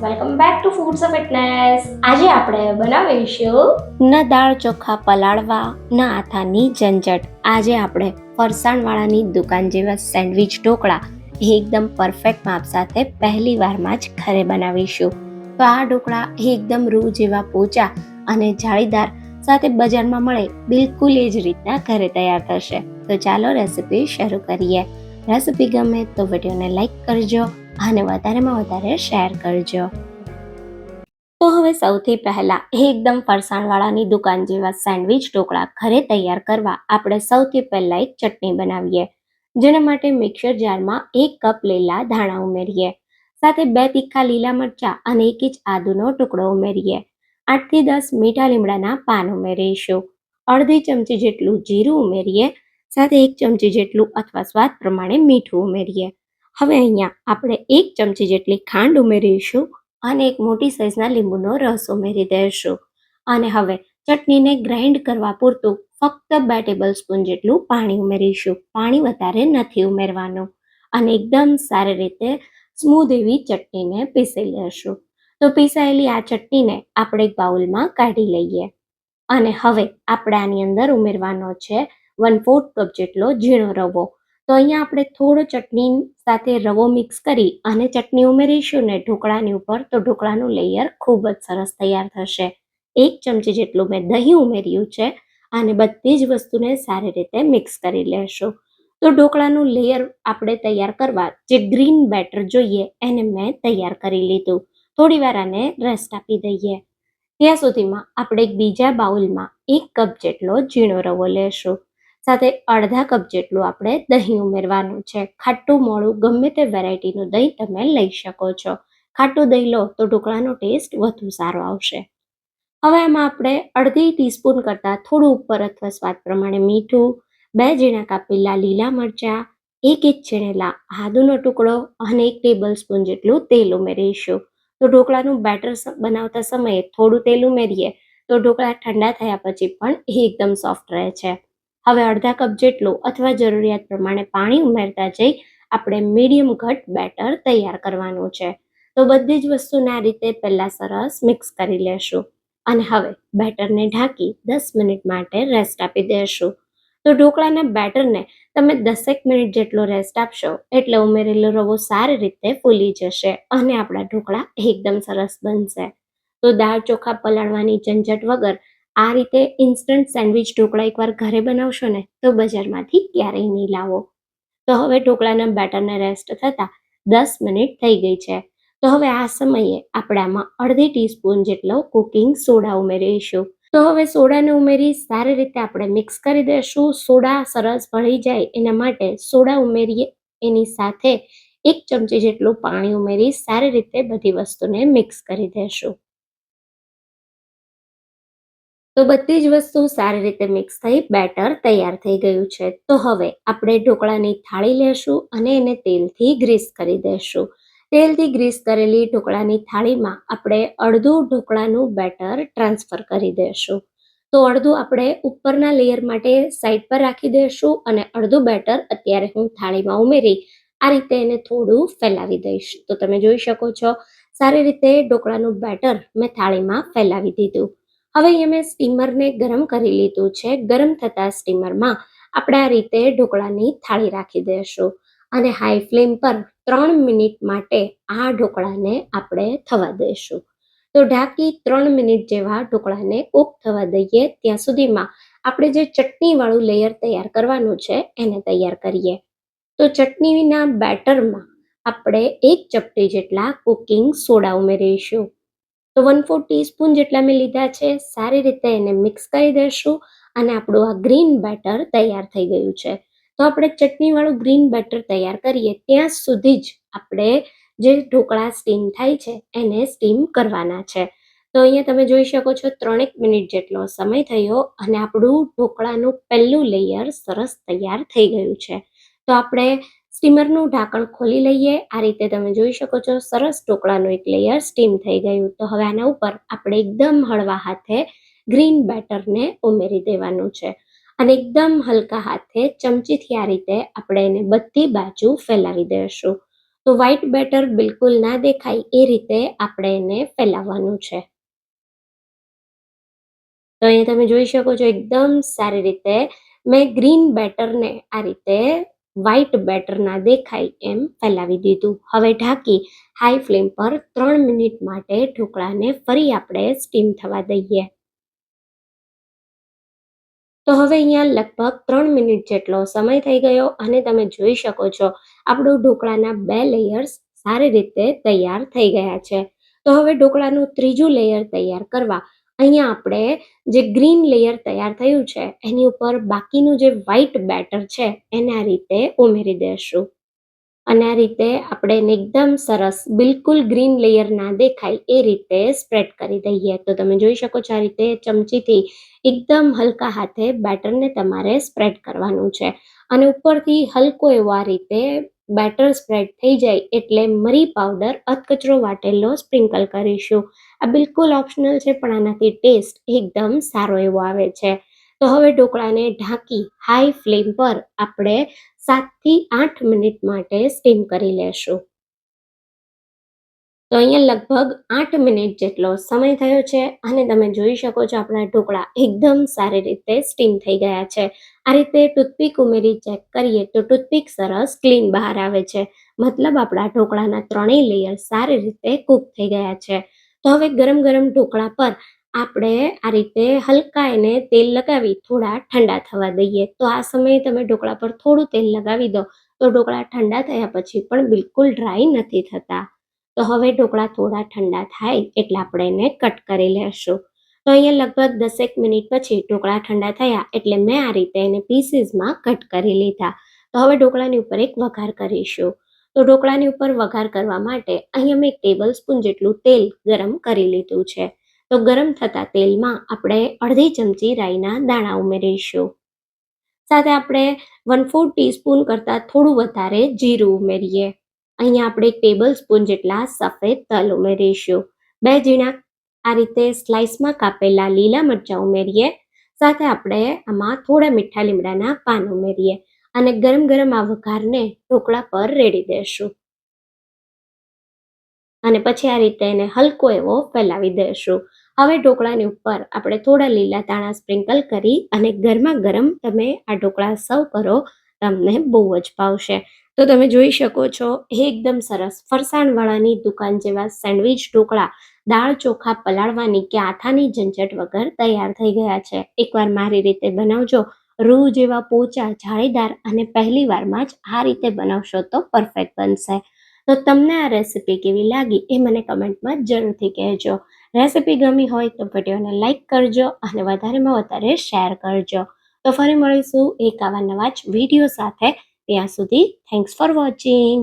Welcome back to foods of fitness. આજે આપણે બનાવીશું ન દાળ ચોખા પલાળવા ન આથાની ઝંઝટ. આજે આપણે ફરસાણવાળાની દુકાન જેવા સેન્ડવિચ ઢોકળા એકદમ પરફેક્ટ માપ સાથે પહેલી વારમાં જ ઘરે બનાવીશું. તો આ ઢોકળા એકદમ રૂ જેવા પોચા અને જાળીદાર સાથે બજારમાં મળે બિલકુલ એ જ રીતના ઘરે તૈયાર થશે. તો ચાલો રેસીપી શરૂ કરીએ. રેસીપી ગમે તો વિડીયોને લાઈક કરજો અને વધારેમાં વધારે શેર કરજો. તો હવે સૌથી પહેલા એકદમ ફરસાણવાળાની દુકાન જેવા સેન્ડવિચ ઢોકળા ઘરે તૈયાર કરવા આપણે સૌથી પહેલા એક ચટણી બનાવીએ. જેના માટે મિક્સર જારમાં 1 કપ લીલા ધાણા ઉમેરીએ. સાથે 2 તીખા લીલા મરચાં અને 1 ઇંચ આદુનો ટુકડો ઉમેરીએ. 8 થી 10 મીઠા લીમડાના પાન ઉમેરીશું. અડધી ચમચી જેટલું જીરું ઉમેરીએ. સાથે 1 ચમચી જેટલું અથવા સ્વાદ પ્રમાણે મીઠું ઉમેરીએ. હવે અહીંયા આપણે 1 ચમચી જેટલી ખાંડ ઉમેરીશું અને એક મોટી સાઈઝના લીંબુનો રસ ઉમેરી દઈશું. અને હવે ચટણીને ગ્રાઇન્ડ કરવા પૂરતું ફક્ત 2 ટેબલ સ્પૂન જેટલું પાણી ઉમેરીશું. પાણી વધારે નથી ઉમેરવાનું. અને એકદમ સારી રીતે સ્મૂધ એવી ચટણીને પીસી લેશું. તો પીસાયેલી આ ચટણીને આપણે એક બાઉલમાં કાઢી લઈએ. અને હવે આપણે આની અંદર ઉમેરવાનો છે 1/4 કપ જેટલો ઝીણો રવો. તો અહીંયા આપણે થોડો ચટણી સાથે રવો મિક્સ કરી અને ચટણી ઉમેરીશું ને ઢોકળાની ઉપર, તો ઢોકળાનું લેયર ખૂબ જ સરસ તૈયાર થશે. 1 ચમચી જેટલું મેં દહીં ઉમેર્યું છે અને બધી જ વસ્તુને સારી રીતે મિક્સ કરી લેશું. તો ઢોકળાનું લેયર આપણે તૈયાર કરવા જે ગ્રીન બેટર જોઈએ એને મેં તૈયાર કરી લીધું. થોડી વાર આને રેસ્ટ આપી દઈએ. ત્યાં સુધીમાં આપણે એક બીજા બાઉલમાં 1 કપ જેટલો ઝીણો રવો લેશું. સાથે અડધા કપ જેટલું આપણે દહીં ઉમેરવાનું છે. ખાટું મોળું ગમે તે વેરાયટીનું દહીં તમે લઈ શકો છો. ખાટું દહીં લો તો ઢોકળાનો ટેસ્ટ વધુ સારો આવશે. હવે એમાં આપણે અડધી ટીસ્પૂન કરતાં થોડું ઉપર અથવા સ્વાદ પ્રમાણે મીઠું, 2 ઝીણા કાપેલા લીલા મરચાં, 1 ઇંચ છીણેલા આદુનો ટુકડો અને 1 ટેબલ સ્પૂન જેટલું તેલ ઉમેરીશું. તો ઢોકળાનું બેટર બનાવતા સમયે થોડું તેલ ઉમેરીએ તો ઢોકળા ઠંડા થયા પછી પણ એકદમ સોફ્ટ રહે છે. હવે અડધા કપ જેટલું અથવા જરૂરિયાત પ્રમાણે પાણી ઉમેરતા જઈ આપણે મીડિયમ ઘટ બેટર તૈયાર કરવાનું છે. તો બધી જ વસ્તુને આ રીતે પહેલાં સરસ મિક્સ કરી લેશું. અને હવે બેટરને ઢાંકી 10 મિનિટ માટે રેસ્ટ આપી દેશું. તો ઢોકળાના બેટરને તમે 10 મિનિટ જેટલો રેસ્ટ આપશો એટલે ઉમેરેલો રવો સારી રીતે ફૂલી જશે અને આપણા ઢોકળા એકદમ સરસ બનશે. તો દાળ ચોખા પલાળવાની ઝંઝટ વગર આ રીતે ઇન્સ્ટન્ટ સેન્ડવિચ ઢોકળા એકવાર ઘરે બનાવશો ને તો બજારમાંથી ક્યારેય નહીં લાવો. તો હવે ઢોકળાના બેટરને રેસ્ટ થતાં 10 મિનિટ થઈ ગઈ છે. તો હવે આ સમયે આપણે આમાં અડધી ટીસ્પૂન જેટલો કુકિંગ સોડા ઉમેરીશું. તો હવે સોડાને ઉમેરી સારી રીતે આપણે મિક્સ કરી દઈશું. સોડા સરસ ભળી જાય એના માટે સોડા ઉમેરીએ. એની સાથે 1 ચમચી જેટલું પાણી ઉમેરી સારી રીતે બધી વસ્તુને મિક્સ કરી દઈશું. તો બધી જ વસ્તુ સારી રીતે મિક્સ થઈ બેટર તૈયાર થઈ ગયું છે. તો હવે આપણે ઢોકળાની થાળી લેશું અને એને તેલથી ગ્રીસ કરી દઈશું. તેલથી ગ્રીસ કરેલી ઢોકળાની થાળીમાં આપણે અડધું ઢોકળાનું બેટર ટ્રાન્સફર કરી દઈશું. તો અડધું આપણે ઉપરના લેયર માટે સાઈડ પર રાખી દઈશું અને અડધું બેટર અત્યારે હું થાળીમાં ઉમેરી આ રીતે એને થોડું ફેલાવી દઈશ. તો તમે જોઈ શકો છો સારી રીતે ઢોકળાનું બેટર મેં થાળીમાં ફેલાવી દીધું. હવે અહીંયા મેં સ્ટીમરને ગરમ કરી લીધું છે. ગરમ થતાં સ્ટીમરમાં આપણે આ રીતે ઢોકળાની થાળી રાખી દઈશું અને હાઈ ફ્લેમ પર 3 મિનિટ માટે આ ઢોકળાને આપણે થવા દઈશું. તો ઢાંકી 3 મિનિટ જેવા ઢોકળાને કૂક થવા દઈએ. ત્યાં સુધીમાં આપણે જે ચટણીવાળું લેયર તૈયાર કરવાનું છે એને તૈયાર કરીએ. તો ચટણીના બેટરમાં આપણે 1 ચપટી જેટલા કુકિંગ સોડા ઉમેરીશું. તો 1/4 ટીસ્પૂન જેટલા મેં લીધા છે. સારી રીતે એને મિક્સ કરી દઈશું અને આપણું આ ગ્રીન બેટર તૈયાર થઈ ગયું છે. તો આપણે ચટણીવાળું ગ્રીન બેટર તૈયાર કરીએ ત્યાં સુધી જ આપણે જે ઢોકળા સ્ટીમ થાય છે એને સ્ટીમ કરવાના છે. તો અહીંયા તમે જોઈ શકો છો 3 મિનિટ જેટલો સમય થયો અને આપણું ઢોકળાનું પહેલું લેયર સરસ તૈયાર થઈ ગયું છે. તો આપણે સ્ટીમરનું ઢાંકણ ખોલી લઈએ. આ રીતે તમે જોઈ શકો છો સરસ ઢોકળાનું એક લેયર સ્ટીમ થઈ ગયું. તો હવે આના ઉપર આપણે એકદમ હળવા હાથે ગ્રીન બેટરને ઉમેરી દેવાનું છે અને એકદમ હલકા હાથે ચમચીથી આ રીતે આપણે એને બધી બાજુ ફેલાવી દઈશું. તો વ્હાઈટ બેટર બિલકુલ ના દેખાય એ રીતે આપણે એને ફેલાવવાનું છે. તો અહીંયા તમે જોઈ શકો છો એકદમ સારી રીતે મેં ગ્રીન બેટરને આ રીતે વ્હાઈટ બેટર ના દેખાય એમ ફેલાવી દીધું. હવે ઢાંકી હાઈ ફ્લેમ પર 3 મિનિટ માટે ઢોકળાને ફરી આપણે સ્ટીમ થવા દઈએ. તો હવે અહીંયા લગભગ 3 મિનિટ જેટલો સમય થઈ ગયો અને તમે જોઈ શકો છો આપણું ઢોકળાના 2 લેયર્સ સારી રીતે તૈયાર થઈ ગયા છે. તો હવે ઢોકળાનું ત્રીજું લેયર તૈયાર કરવા અહીંયા આપણે જે ગ્રીન લેયર તૈયાર થયું છે એની ઉપર બાકીનું જે વ્હાઈટ બેટર છે એને આ રીતે ઉમેરી દેશું. અને આ રીતે આપણે એને એકદમ સરસ બિલકુલ ગ્રીન લેયર ના દેખાય એ રીતે સ્પ્રેડ કરી દઈએ. તો તમે જોઈ શકો છો આ રીતે ચમચીથી એકદમ હલકા હાથે બેટરને તમારે સ્પ્રેડ કરવાનું છે અને ઉપરથી હલકો એવો આ રીતે બેટર સ્પ્રેડ થઈ જાય એટલે મરી પાવડર અધકચરો વાટેલો સ્પ્રિંકલ કરીશું. આ બિલકુલ ઓપ્શનલ છે પણ આનાથી ટેસ્ટ એકદમ સારો એવો આવે છે. તો હવે ઢોકળાને ઢાંકી હાઈ ફ્લેમ પર આપણે 7 થી 8 મિનિટ માટે સ્ટીમ કરી લેશું. તો અહીંયા લગભગ 8 મિનિટ જેટલો સમય થયો છે અને તમે જોઈ શકો છો આપણા ઢોકળા એકદમ સારી રીતે સ્ટીમ થઈ ગયા છે. આ રીતે ટૂથપીક ઉમેરી ચેક કરીએ તો ટૂથપીક સરસ ક્લીન બહાર આવે છે. મતલબ આપણા ઢોકળાના ત્રણેય લેયર સારી રીતે કૂક થઈ ગયા છે. તો હવે ગરમ ગરમ ઢોકળા પર આપણે આ રીતે હલકા એને તેલ લગાવી થોડા ઠંડા થવા દઈએ. તો આ સમયે તમે ઢોકળા પર થોડું તેલ લગાવી દો તો ઢોકળા ઠંડા થયા પછી પણ બિલકુલ ડ્રાય નથી થતા. તો હવે ઢોકળા થોડા ઠંડા થાય એટલે આપણે એને કટ કરી લેશું. તો અહીંયા લગભગ 10 મિનિટ પછી ઢોકળા ઠંડા થયા એટલે મેં આ રીતે એને પીસીસમાં કટ કરી લીધા. તો હવે ઢોકળાની ઉપર એક વઘાર કરીશું. તો ઢોકળાની ઉપર વઘાર કરવા માટે અહીંયા મેં 1 ટેબલ સ્પૂન જેટલું તેલ ગરમ કરી લીધું છે. તો ગરમ થતા તેલમાં આપણે અડધી ચમચી રાઈના દાણા ઉમેરીશું. સાથે આપણે 1/4 ટીસ્પૂન કરતાં થોડું વધારે જીરું ઉમેરીએ. અહીંયા આપણે 1 ટેબલ સ્પૂન જેટલા સફેદ તલ ઉમેરીશું. 2 ઝીણા આ રીતે સ્લાઇસમાં કાપેલા લીલા મરચાં ઉમેરીએ. સાથે આપણે આમાં થોડા મીઠા લીમડાના પાન ઉમેરીએ અને ગરમ ગરમ આ વઘારને ઢોકળા પર રેડી દેશું. અને પછી આ રીતે એને હલકો એવો ફેલાવી દેશું. હવે ઢોકળાની ઉપર આપણે થોડા લીલા દાણા સ્પ્રિંકલ કરી અને ગરમા ગરમ તમે આ ઢોકળા સર્વ કરો, તમને બહુ જ ભાવશે. તો તમે જોઈ શકો છો એકદમ સરસ ફરસાણવાળાની દુકાન જેવા સેન્ડવિચ ઢોકળા દાળ ચોખા પલાળવાની કે આથાની ઝંઝટ વગર તૈયાર થઈ ગયા છે. એકવાર મારી રીતે બનાવજો. રૂ જેવા પોચા જાળીદાર અને પહેલી વારમાં જ આ રીતે બનાવશો તો પરફેક્ટ બનશે. તો તમને આ રેસિપી કેવી લાગી એ મને કમેન્ટમાં જરૂરથી કહેજો. રેસિપી ગમી હોય તો વિડીયોને લાઈક કરજો અને વધારેમાં વધારે શેર કરજો. તો ફરી મળીશું એક આવા નવા જ વિડીયો સાથે. ત્યાં સુધી થેન્ક્સ ફોર વોચિંગ.